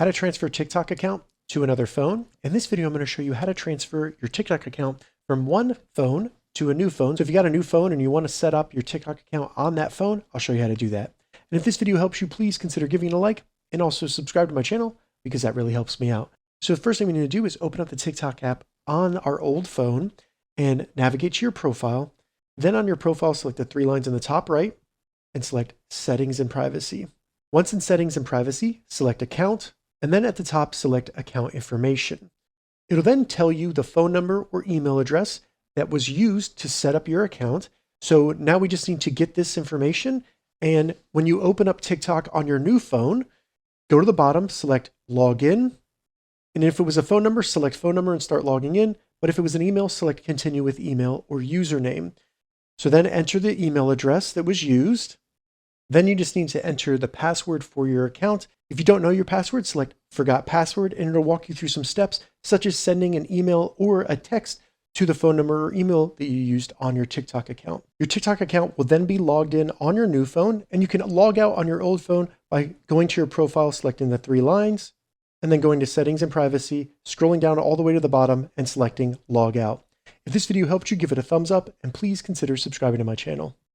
how to transfer a TikTok account to another phone. In this video, I'm going to show you how to transfer your TikTok account from one phone to a new phone. So if you got a new phone and you want to set up your TikTok account on that phone, I'll show you how to do that. And if this video helps you, please consider giving it a like and also subscribe to my channel because that really helps me out. So the first thing we need to do is open up the TikTok app on our old phone and navigate to your profile. Then on your profile, select the three lines in the top right and select Settings and Privacy. Once in Settings and Privacy, select Account, and then at the top, select Account Information. It'll then tell you the phone number or email address that was used to set up your account. So now we just need to get this information. And when you open up TikTok on your new phone, go to the bottom, select Login. And if it was a phone number, select phone number and start logging in. But if it was an email, select Continue with Email or Username. So then enter the email address that was used. Then you just need to enter the password for your account. If you don't know your password, select Forgot Password, and it'll walk you through some steps, such as sending an email or a text to the phone number or email that you used on your TikTok account. Your TikTok account will then be logged in on your new phone, and you can log out on your old phone by going to your profile, selecting the three lines, and then going to Settings and Privacy, scrolling down all the way to the bottom and selecting Log Out. If this video helped you, give it a thumbs up, and please consider subscribing to my channel.